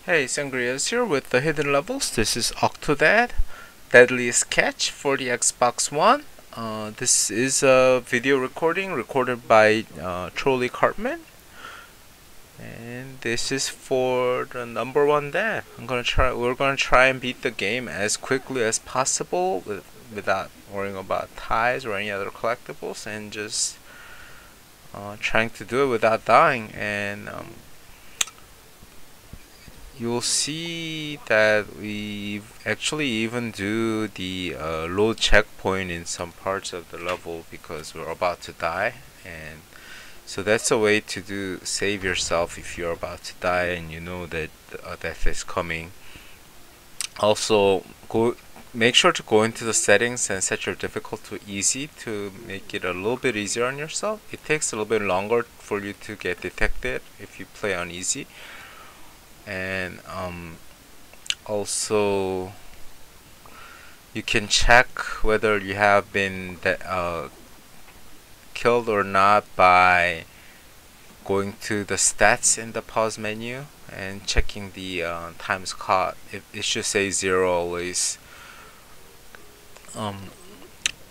Hey, Sangriaz here with the hidden levels. This is Octodad Dadliest Catch for the Xbox One. This is a video recording recorded by Trolly Cartman, and this is for the number one dad. We're gonna try and beat the game as quickly as possible without worrying about ties or any other collectibles, and just trying to do it without dying. And you'll see that we actually even do the load checkpoint in some parts of the level because we're about to die, and so that's a way to save yourself if you're about to die and you know that death is coming. Also, make sure to go into the settings and set your difficulty to easy to make it a little bit easier on yourself. It takes a little bit longer for you to get detected if you play on easy. And also you can check whether you have been killed or not by going to the stats in the pause menu and checking the times caught. It should say 0 always.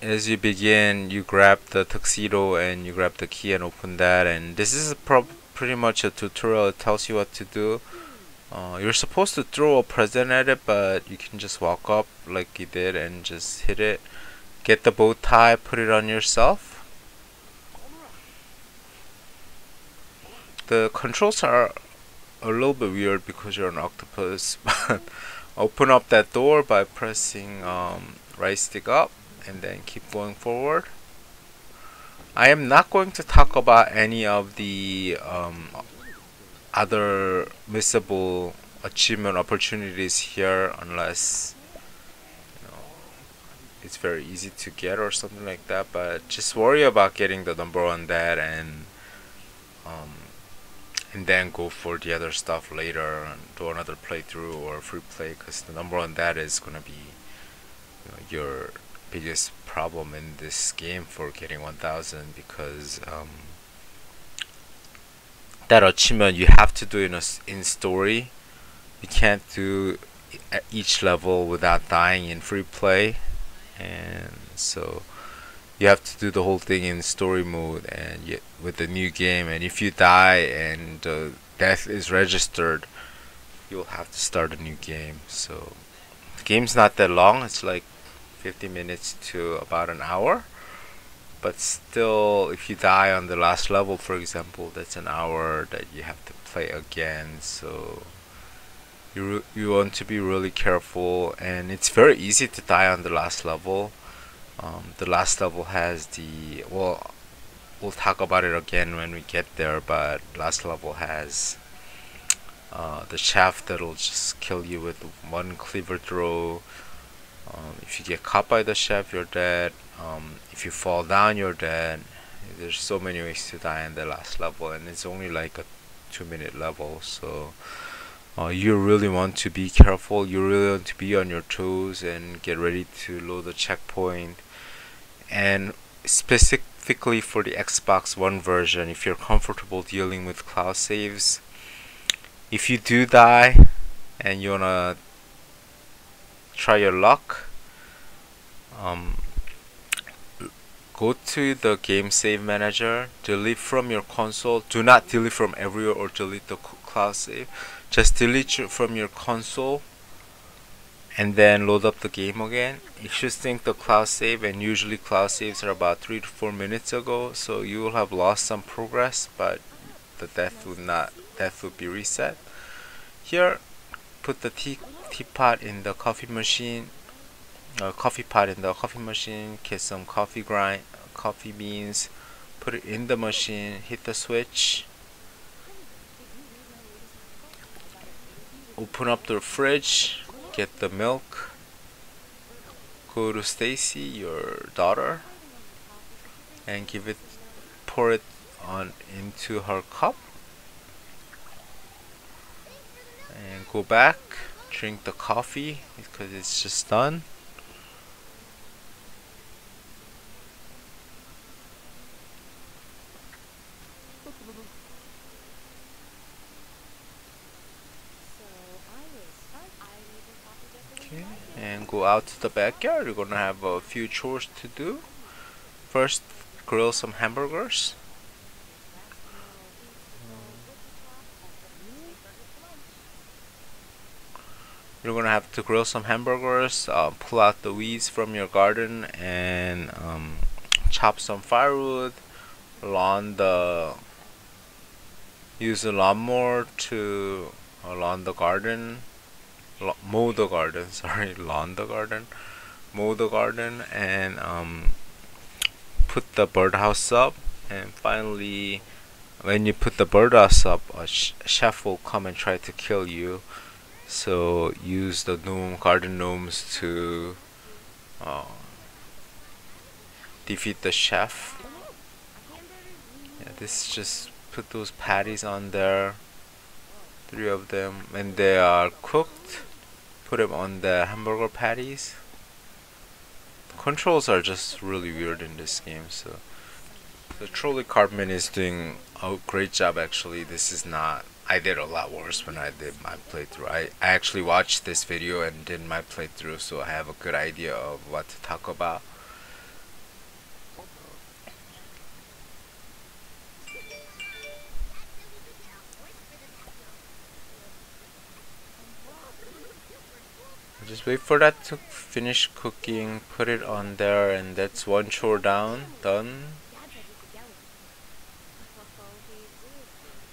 As you begin, you grab the tuxedo and you grab the key and open that, and this is pretty much a tutorial. It tells you what to do. You're supposed to throw a present at it, but you can just walk up like you did and just hit it. Get the bow tie, put it on yourself. The controls are a little bit weird because you're an octopus, but open up that door by pressing right stick up and then keep going forward. I am not going to talk about any of the other missable achievement opportunities here unless it's very easy to get or something like that, but just worry about getting the number one dad and then go for the other stuff later and do another playthrough or free play, because the number one dad is gonna be your biggest problem in this game for getting 1000, because that achievement you have to do in story. You can't do each level without dying in free play, and so you have to do the whole thing in story mode and with the new game. And if you die and death is registered, you'll have to start a new game. So the game's not that long. It's like 50 minutes to about an hour. But still, if you die on the last level, for example, that's an hour that you have to play again. So you want to be really careful, and it's very easy to die on the last level. The last level has we'll talk about it again when we get there, but last level has the shaft that'll just kill you with one cleaver throw. If you get caught by the shaft, you're dead. If you fall down, you're dead. There's so many ways to die in the last level, and it's only like a 2-minute level, so you really want to be careful. You really want to be on your toes and get ready to load the checkpoint. And specifically for the Xbox One version, if you're comfortable dealing with cloud saves, if you do die and you wanna try your luck, go to the game save manager, delete from your console. Do not delete from everywhere or delete the cloud save. Just delete from your console and then load up the game again. You should sync the cloud save, and usually cloud saves are about 3 to 4 minutes ago, so you will have lost some progress, but the death would be reset. Here, put the teapot in the coffee machine. Coffee pot in the coffee machine. Get some coffee beans. Put it in the machine. Hit the switch. Open up the fridge. Get the milk. Go to Stacy, your daughter, and pour it on into her cup. And go back. Drink the coffee because it's just done. go out to the backyard. You're gonna have a few chores to do. First, grill some hamburgers. You're gonna have to grill some hamburgers, pull out the weeds from your garden, and chop some firewood. Use a lawnmower to lawn the garden, mow the garden. Sorry, lawn the garden, mow the garden, and put the birdhouse up. And finally, when you put the birdhouse up, a chef will come and try to kill you. So use the garden gnomes to defeat the chef. Yeah, this just put those patties on there, 3 of them. When they are cooked, put them on the hamburger patties. The controls are just really weird in this game. So the Trolly Cartman is doing a great job. Actually, this is not. I did a lot worse when I did my playthrough. I actually watched this video and did my playthrough, so I have a good idea of what to talk about. Just wait for that to finish cooking, put it on there, and that's one chore done.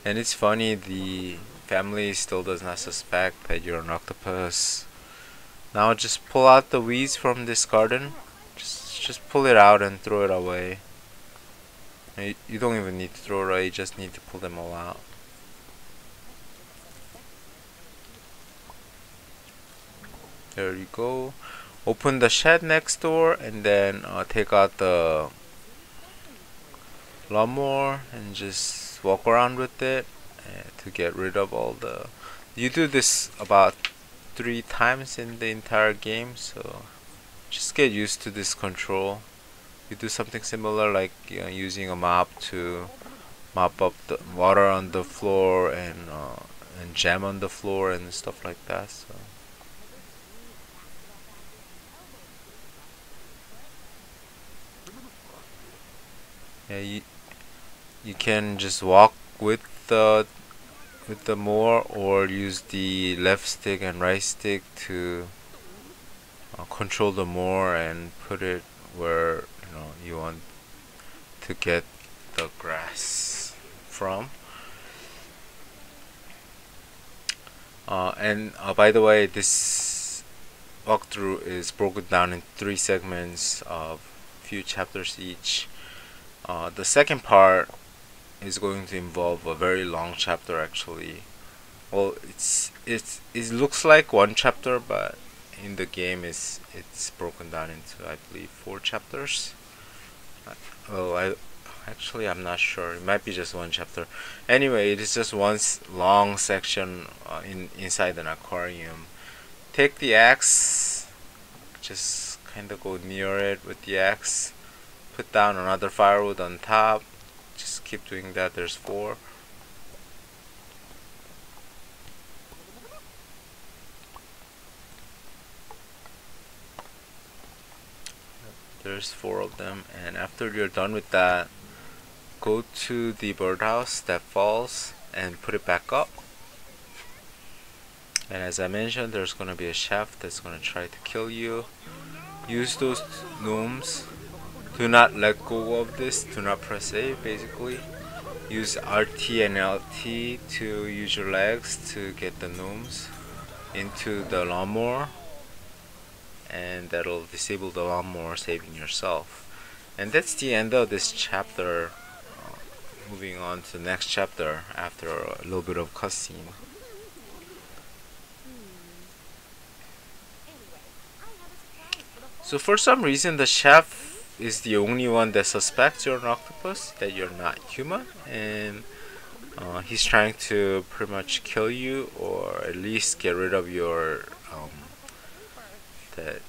And it's funny, the family still does not suspect that you're an octopus. Now just pull out the weeds from this garden. Just pull it out and throw it away. You don't even need to throw it away, you just need to pull them all out. There you go. Open the shed next door and then take out the lawnmower and just walk around with it to get rid of all the. You do this about 3 times in the entire game, so just get used to this control. You do something similar, like using a mop to mop up the water on the floor and jam on the floor and stuff like that. So. Yeah, you can just walk with the mower or use the left stick and right stick to control the mower and put it where you want to get the grass from. And by the way, this walkthrough is broken down in 3 segments of few chapters each. The second part is going to involve a very long chapter actually. Well, it looks like 1 chapter, but in the game it's broken down into, I believe, 4 chapters. Well, I'm not sure. It might be just 1 chapter. Anyway, it is just one long section inside an aquarium. Take the axe, just kind of go near it with the axe. Put down another firewood on top. Just keep doing that. There's 4. There's 4 of them, and after you're done with that, go to the birdhouse that falls and put it back up. And as I mentioned, there's gonna be a chef that's gonna try to kill you. Use those gnomes. Do not let go of this. Do not press A. Basically, use RT and LT to use your legs to get the gnomes into the lawnmower, and that'll disable the lawnmower, saving yourself. And that's the end of this chapter. Moving on to the next chapter after a little bit of cutscene. So for some reason, the chef is the only one that suspects you're an octopus, that you're not human, and he's trying to pretty much kill you, or at least get rid of your that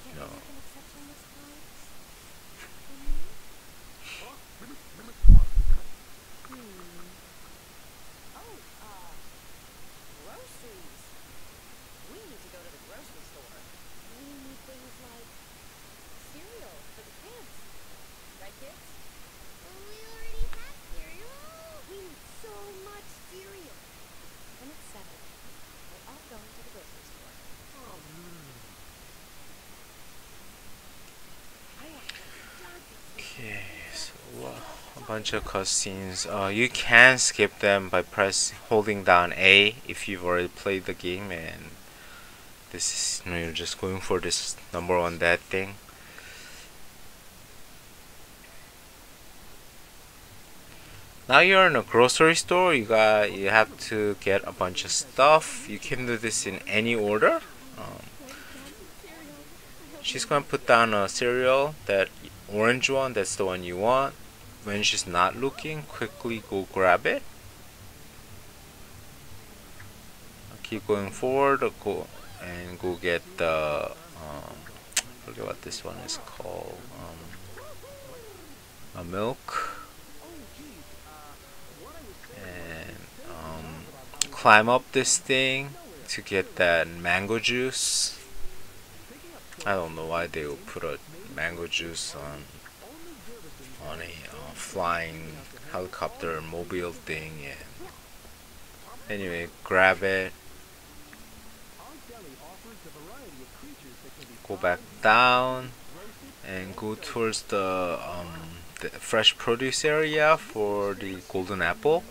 bunch of cutscenes. You can skip them by holding down A if you've already played the game, and this is, you're just going for this number one dad thing. Now you're in a grocery store. You have to get a bunch of stuff. You can do this in any order. She's gonna put down a cereal, that orange one. That's the one you want. When she's not looking, quickly go grab it. Keep going forward. Go get the forget what this one is called. A milk. Climb up this thing to get that mango juice. I don't know why they would put a mango juice on a flying helicopter mobile thing. And anyway, grab it. Go back down and go towards the fresh produce area for the golden apple.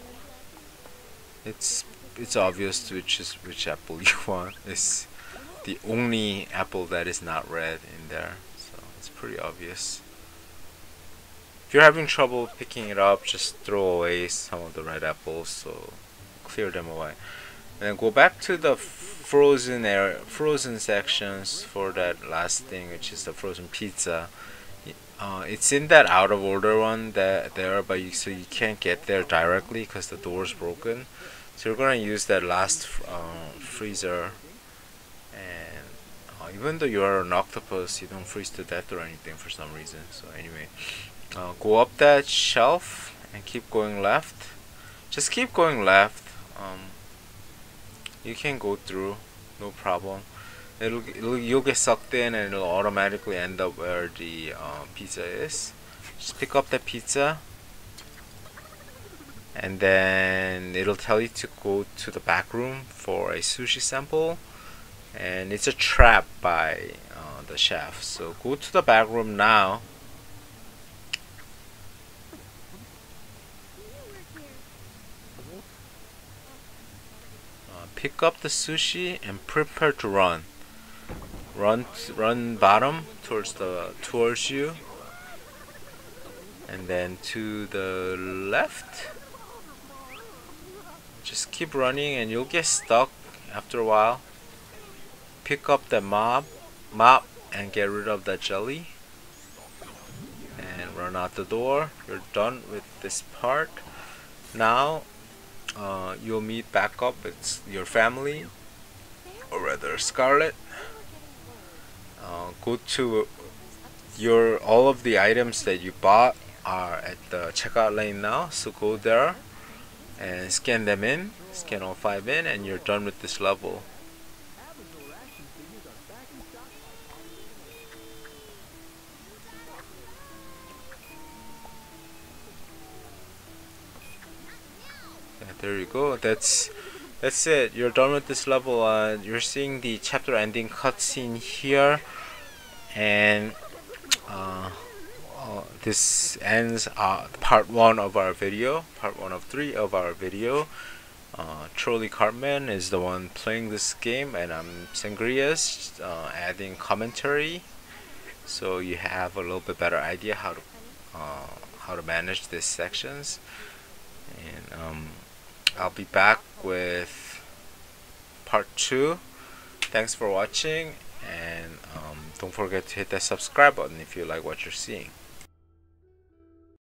It's obvious which apple you want. It's the only apple that is not red in there, so it's pretty obvious. If you're having trouble picking it up, just throw away some of the red apples, so clear them away. And then go back to the frozen sections for that last thing, which is the frozen pizza. It's in that out of order one but so you can't get there directly because the door's broken. So you're gonna use that last freezer, and even though you're an octopus, you don't freeze to death or anything for some reason. So anyway, go up that shelf and keep going left. Just keep going left. You can go through, no problem. You'll get sucked in, and it'll automatically end up where the pizza is. Just pick up that pizza. And then it'll tell you to go to the back room for a sushi sample, and it's a trap by the chef. So go to the back room now. Pick up the sushi and prepare to run. Run bottom towards you, and then to the left. Just keep running and you'll get stuck after a while. Pick up the mop and get rid of that jelly. And run out the door. You're done with this part. Now you'll meet back up with your family, or rather Scarlet. Go to all of the items that you bought are at the checkout lane now, so go there and scan all 5 in, and you're done with this level. Yeah, there you go. That's it. You're done with this level. You're seeing the chapter ending cutscene here, and this ends part 1 of our video, part 1 of 3 of our video. Trolly Cartman is the one playing this game, and I'm Sangriaz, adding commentary, so you have a little bit better idea how to manage these sections. And I'll be back with part 2. Thanks for watching, and don't forget to hit that subscribe button if you like what you're seeing.